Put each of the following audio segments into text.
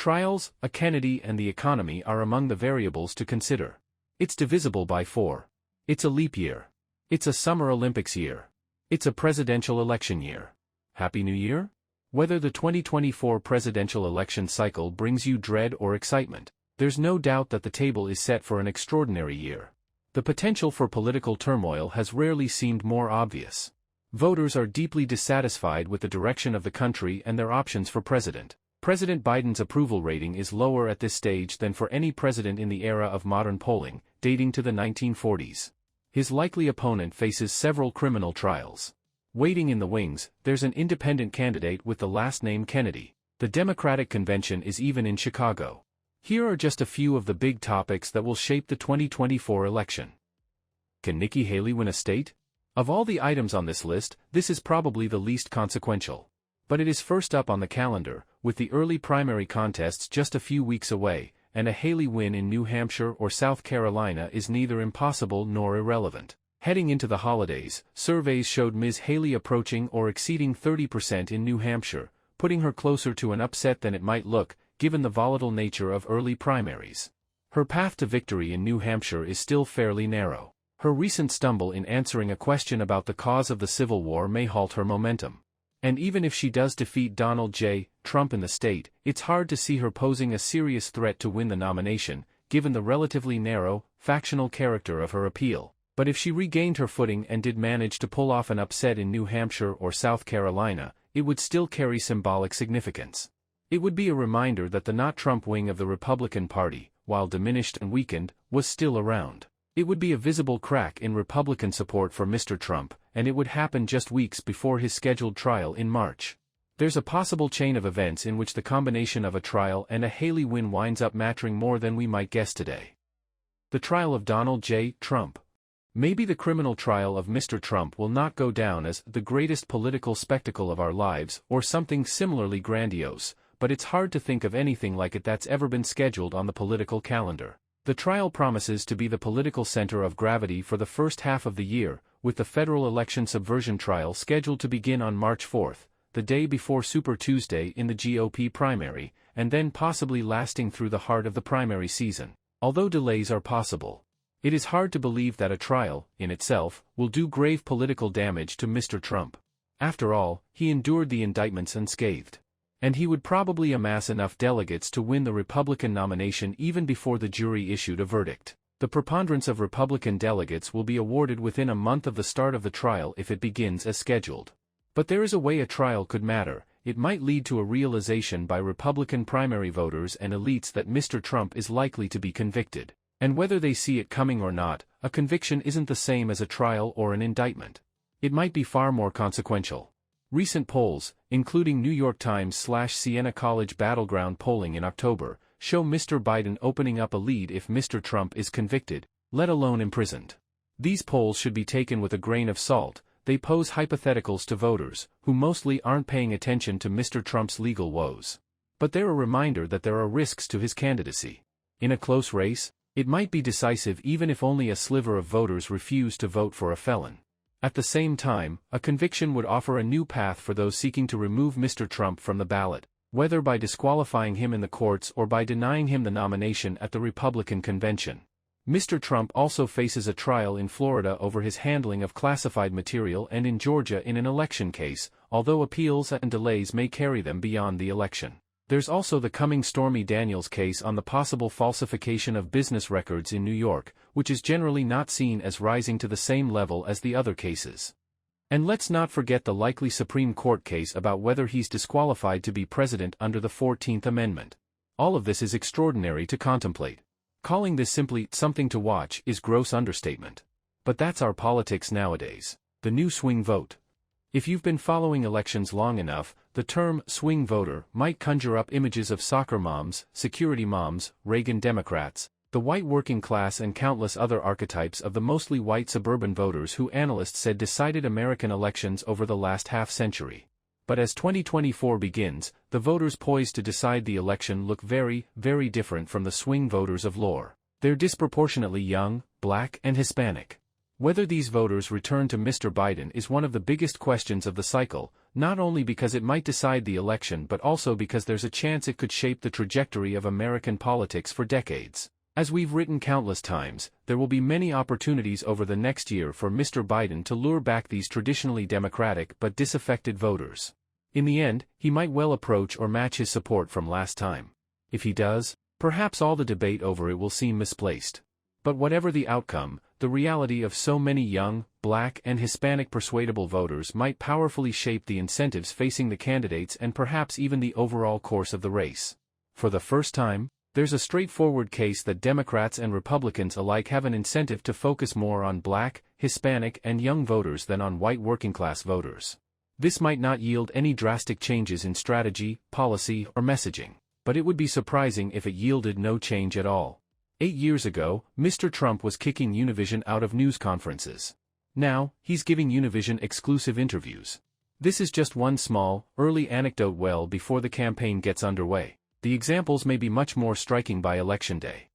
Trials, a Kennedy and the economy are among the variables to consider. It's divisible by 4. It's a leap year. It's a Summer Olympics year. It's a presidential election year. Happy New Year? Whether the 2024 presidential election cycle brings you dread or excitement, there's no doubt that the table is set for an extraordinary year. The potential for political turmoil has rarely seemed more obvious. Voters are deeply dissatisfied with the direction of the country and their options for president. President Biden's approval rating is lower at this stage than for any president in the era of modern polling, dating to the 1940s. His likely opponent faces several criminal trials. Waiting in the wings, there's an independent candidate with the last name Kennedy. The Democratic convention is even in Chicago. Here are just a few of the big topics that will shape the 2024 election. Can Nikki Haley win a state? Of all the items on this list, this is probably the least consequential. But it is first up on the calendar, with the early primary contests just a few weeks away, and a Haley win in New Hampshire or South Carolina is neither impossible nor irrelevant. Heading into the holidays, surveys showed Ms. Haley approaching or exceeding 30% in New Hampshire, putting her closer to an upset than it might look, given the volatile nature of early primaries. Her path to victory in New Hampshire is still fairly narrow. Her recent stumble in answering a question about the cause of the Civil War may halt her momentum. And even if she does defeat Donald J. Trump in the state, it's hard to see her posing a serious threat to win the nomination, given the relatively narrow, factional character of her appeal. But if she regained her footing and did manage to pull off an upset in New Hampshire or South Carolina, it would still carry symbolic significance. It would be a reminder that the not-Trump wing of the Republican Party, while diminished and weakened, was still around. It would be a visible crack in Republican support for Mr. Trump, and it would happen just weeks before his scheduled trial in March. There's a possible chain of events in which the combination of a trial and a Haley win winds up mattering more than we might guess today. The trial of Donald J. Trump. Maybe the criminal trial of Mr. Trump will not go down as the greatest political spectacle of our lives or something similarly grandiose, but it's hard to think of anything like it that's ever been scheduled on the political calendar. The trial promises to be the political center of gravity for the first half of the year, with the federal election subversion trial scheduled to begin on March 4, the day before Super Tuesday in the GOP primary, and then possibly lasting through the heart of the primary season. Although delays are possible, it is hard to believe that a trial, in itself, will do grave political damage to Mr. Trump. After all, he endured the indictments unscathed. And he would probably amass enough delegates to win the Republican nomination even before the jury issued a verdict. The preponderance of Republican delegates will be awarded within a month of the start of the trial if it begins as scheduled. But there is a way a trial could matter. It might lead to a realization by Republican primary voters and elites that Mr. Trump is likely to be convicted. And whether they see it coming or not, a conviction isn't the same as a trial or an indictment. It might be far more consequential. Recent polls, including New York Times/Siena College battleground polling in October, show Mr. Biden opening up a lead if Mr. Trump is convicted, let alone imprisoned. These polls should be taken with a grain of salt. They pose hypotheticals to voters, who mostly aren't paying attention to Mr. Trump's legal woes. But they're a reminder that there are risks to his candidacy. In a close race, it might be decisive even if only a sliver of voters refuse to vote for a felon. At the same time, a conviction would offer a new path for those seeking to remove Mr. Trump from the ballot, whether by disqualifying him in the courts or by denying him the nomination at the Republican convention. Mr. Trump also faces a trial in Florida over his handling of classified material and in Georgia in an election case, although appeals and delays may carry them beyond the election. There's also the coming Stormy Daniels case on the possible falsification of business records in New York, which is generally not seen as rising to the same level as the other cases. And let's not forget the likely Supreme Court case about whether he's disqualified to be president under the 14th Amendment. All of this is extraordinary to contemplate. Calling this simply something to watch is gross understatement. But that's our politics nowadays. The new swing vote. If you've been following elections long enough, the term swing voter might conjure up images of soccer moms, security moms, Reagan Democrats, the white working class and countless other archetypes of the mostly white suburban voters who analysts said decided American elections over the last half-century. But as 2024 begins, the voters poised to decide the election look very, very different from the swing voters of lore. They're disproportionately young, black, and Hispanic. Whether these voters return to Mr. Biden is one of the biggest questions of the cycle, Not only because it might decide the election but also because there's a chance it could shape the trajectory of American politics for decades. As we've written countless times, there will be many opportunities over the next year for Mr. Biden to lure back these traditionally Democratic but disaffected voters. In the end, he might well approach or match his support from last time. If he does, perhaps all the debate over it will seem misplaced. But whatever the outcome, the reality of so many young, Black and Hispanic persuadable voters might powerfully shape the incentives facing the candidates and perhaps even the overall course of the race. For the first time, there's a straightforward case that Democrats and Republicans alike have an incentive to focus more on Black, Hispanic and young voters than on white working-class voters. This might not yield any drastic changes in strategy, policy, or messaging, but it would be surprising if it yielded no change at all. 8 years ago, Mr. Trump was kicking Univision out of news conferences. Now, he's giving Univision exclusive interviews. This is just one small, early anecdote well before the campaign gets underway. The examples may be much more striking by Election Day.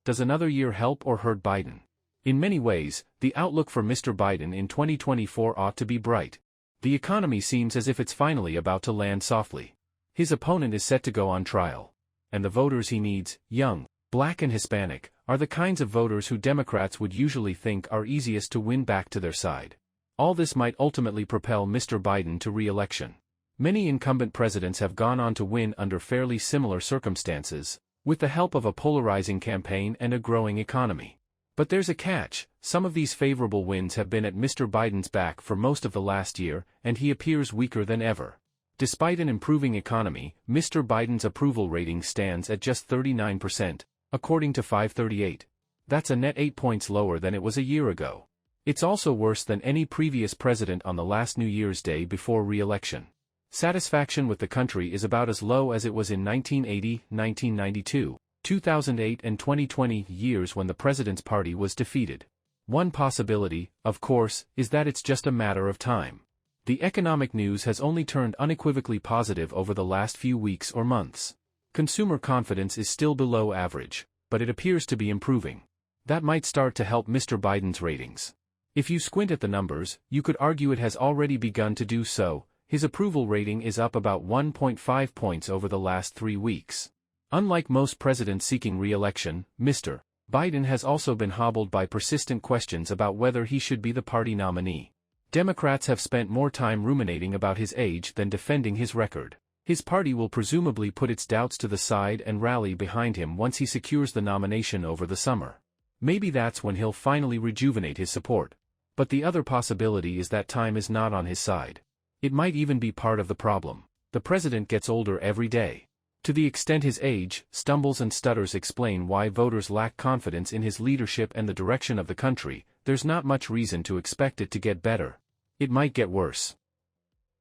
Does another year help or hurt Biden? In many ways, the outlook for Mr. Biden in 2024 ought to be bright. The economy seems as if it's finally about to land softly. His opponent is set to go on trial. And the voters he needs, young, Black and Hispanic, are the kinds of voters who Democrats would usually think are easiest to win back to their side. All this might ultimately propel Mr. Biden to re-election. Many incumbent presidents have gone on to win under fairly similar circumstances, with the help of a polarizing campaign and a growing economy. But there's a catch: some of these favorable wins have been at Mr. Biden's back for most of the last year, and he appears weaker than ever. Despite an improving economy, Mr. Biden's approval rating stands at just 39%, according to 538. That's a net 8 points lower than it was a year ago. It's also worse than any previous president on the last New Year's Day before re-election. Satisfaction with the country is about as low as it was in 1980, 1992, 2008 and 2020 years when the president's party was defeated. One possibility, of course, is that it's just a matter of time. The economic news has only turned unequivocally positive over the last few weeks or months. Consumer confidence is still below average, but it appears to be improving. That might start to help Mr. Biden's ratings. If you squint at the numbers, you could argue it has already begun to do so. His approval rating is up about 1.5 points over the last 3 weeks. Unlike most presidents seeking re-election, Mr. Biden has also been hobbled by persistent questions about whether he should be the party nominee. Democrats have spent more time ruminating about his age than defending his record. His party will presumably put its doubts to the side and rally behind him once he secures the nomination over the summer. Maybe that's when he'll finally rejuvenate his support. But the other possibility is that time is not on his side. It might even be part of the problem. The president gets older every day. To the extent his age, stumbles and stutters explain why voters lack confidence in his leadership and the direction of the country, there's not much reason to expect it to get better. It might get worse.